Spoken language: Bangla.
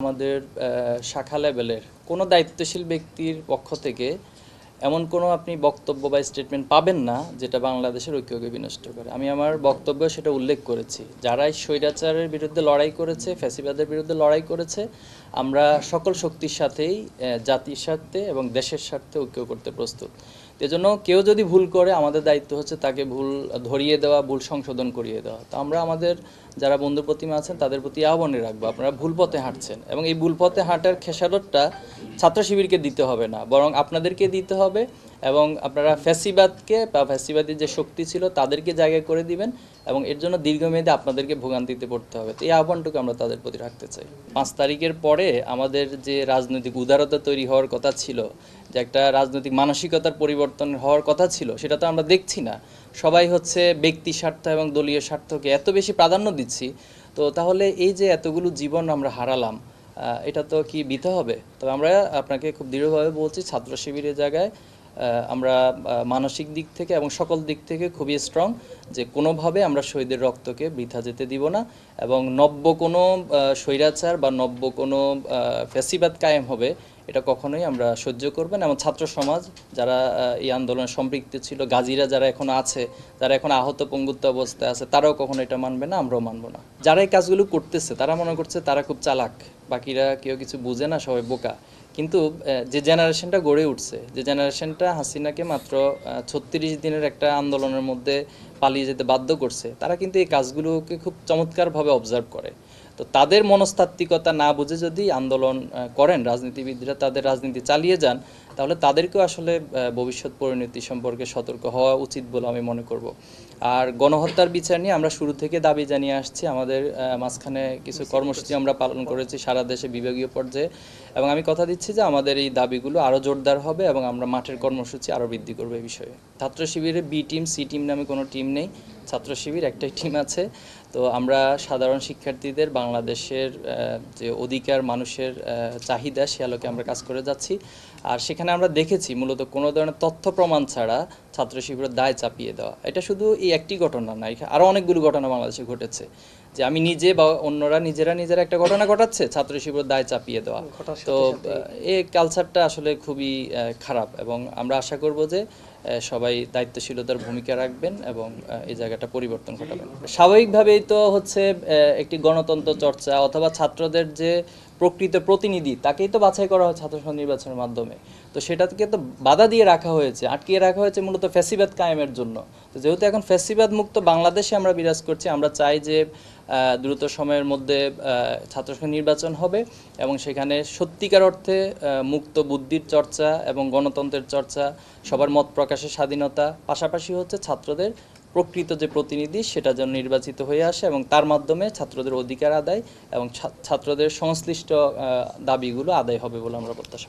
আমাদের শাখা লেভেলের কোনো দায়িত্বশীল ব্যক্তির পক্ষ থেকে এমন কোনো আপনি বক্তব্য বা স্টেটমেন্ট পাবেন না যেটা বাংলাদেশের ঐক্যকে বিনষ্ট করে। আমি আমার বক্তব্যে সেটা উল্লেখ করেছি। যারা এই স্বৈরাচারের বিরুদ্ধে লড়াই করেছে, ফ্যাসিবাদের বিরুদ্ধে লড়াই করেছে, আমরা সকল শক্তির সাথেই জাতির স্বার্থে এবং দেশের স্বার্থে ঐক্য করতে প্রস্তুত। এজন্য কেউ যদি ভুল করে আমাদের দায়িত্ব হচ্ছে তাকে ভুল ধরিয়ে দেওয়া, ভুল সংশোধন করিয়ে দেওয়া। তো আমরা আমাদের যারা বন্ধু প্রতিমা আছেন তাদের প্রতি আহ্বানে রাখবো, আপনারা ভুল পথে হাঁটছেন এবং এই ভুল পথে হাঁটার খেসারতটা ছাত্র শিবিরকে দিতে হবে না, বরং আপনাদেরকে দিতে হবে এবং আপনারা ফ্যাসিবাদকে বা ফ্যাসিবাদী যে শক্তি ছিল তাদেরকে জায়গা করে দিবেন এবং এর জন্য দীর্ঘমেয়াদে আপনাদেরকে ভোগান্তিতে পড়তে হবে। তো এই আহ্বানটুকু আমরা তাদের প্রতি রাখতে চাই। 5 তারিখের পরে আমাদের যে রাজনৈতিক উদারতা তৈরি হওয়ার কথা ছিল, যে একটা রাজনৈতিক মানসিকতার পরিবর্তন হওয়ার কথা ছিল, সেটা তো আমরা দেখছি না। সবাই হচ্ছে ব্যক্তি স্বার্থ এবং দলীয় স্বার্থকে এত বেশি প্রাধান্য দিচ্ছি। তো তাহলে এই যে এতগুলো জীবন আমরা হারালাম, এটা তো কি বৃথা হবে? তবে আমরা আপনাকে খুব দৃঢ়ভাবে বলছি, ছাত্র শিবিরের জায়গায় আমরা মানসিক দিক থেকে এবং সকল দিক থেকে খুবই স্ট্রং, যে কোনোভাবে আমরা শহীদের রক্তকে বৃথা যেতে দিব না এবং নব্য কোনো স্বৈরাচার বা নব্য কোনো ফ্যাসিবাদ কায়েম হবে এটা কখনোই আমরা সহ্য করব না। এবং ছাত্র সমাজ যারা এই আন্দোলনে সম্পৃক্ত ছিল, গাজীরা যারা এখন আছে, যারা এখন আহত পঙ্গুত্ব অবস্থায় আছে, তারাও কখনো এটা মানবে না, আমরাও মানব না। যারা এই কাজগুলো করতেছে তারা মনে করছে তারা খুব চালাক, বাকিরা কেউ কিছু বুঝে না, সবাই বোকা। কিন্তু যে জেনারেশনটা গড়ে উঠছে, যে জেনারেশনটা হাসিনাকে মাত্র 36 দিনের একটা আন্দোলনের মধ্যে পালিয়ে যেতে বাধ্য করছে, তারা কিন্তু এই কাজগুলোকে খুব চমৎকারভাবে অবজার্ভ করে। তো তাদের মনস্তাত্ত্বিকতা না বুঝে যদি আন্দোলন করেন রাজনীতিবিদরা, তাদের রাজনীতি চালিয়ে যান, তাহলে তাদেরকেও আসলে ভবিষ্যৎ পরিণতি সম্পর্কে সতর্ক হওয়া উচিত বলে আমি মনে করব। আর গণহত্যার বিচার নিয়ে আমরা শুরু থেকে দাবি জানিয়ে আসছি। আমাদের মাঝখানে কিছু কর্মসূচি আমরা পালন করেছি সারা দেশে বিভাগীয় পর্যায়ে, এবং আমি কথা দিচ্ছি যে আমাদের এই দাবিগুলো আরও জোরদার হবে এবং আমরা মাঠের কর্মসূচি আরও বৃদ্ধি করবো এই বিষয়ে। ছাত্র শিবিরে বি টিম, সি টিম নামে কোনো টিম নেই, ছাত্র শিবির একটাই টিম আছে। তো আমরা সাধারণ শিক্ষার্থীদের বাংলাদেশের যে অধিকার, মানুষের চাহিদা, সে আলোকে আমরা কাজ করে যাচ্ছি। আর সেখানে আমরা দেখেছি মূলত কোনো ধরনের তথ্য প্রমাণ ছাড়া ছাত্র শিবিরের দায় চাপিয়ে দেওয়া। এটা শুধু এই একটি ঘটনা না, আরও অনেকগুলো ঘটনা বাংলাদেশে ঘটেছে, যে আমি নিজে বা অন্যরা নিজেরা একটা ঘটনা ঘটাচ্ছে, ছাত্র শিবিরের দায় চাপিয়ে দেওয়া। তো এই কালচারটা আসলে খুবই খারাপ এবং আমরা আশা করব যে সবাই দায়িত্বশীলতার ভূমিকা রাখবেন এবং এই জায়গাটা পরিবর্তন ঘটাবেন। স্বাভাবিকভাবেই তো হচ্ছে একটি গণতন্ত্র চর্চা অথবা ছাত্রদের যে প্রকৃত প্রতিনিধি তাকেই তো বাছাই করা হয় ছাত্র সংসদ নির্বাচনের মাধ্যমে। তো সেটাকে তো বাধা দিয়ে রাখা হয়েছে, আটকিয়ে রাখা হয়েছে মূলত ফ্যাসিবাদ কায়েমের জন্য। তো যেহেতু এখন ফ্যাসিবাদ মুক্ত বাংলাদেশে আমরা বিরাজ করছি, আমরা চাই যে দ্রুত সময়ের মধ্যে ছাত্র সংসদ নির্বাচন হবে এবং সেখানে সত্যিকার অর্থে মুক্ত বুদ্ধির চর্চা এবং গণতন্ত্রের চর্চা, সবার মত প্রকাশের স্বাধীনতা, পাশাপাশি হচ্ছে ছাত্রদের প্রকৃত যে প্রতিনিধি সেটা যেন নির্বাচিত হয়ে আসে এবং তার মাধ্যমে ছাত্রদের অধিকার আদায় এবং ছাত্রদের সংশ্লিষ্ট দাবিগুলো আদায় হবে বলে আমরা প্রত্যাশা করি।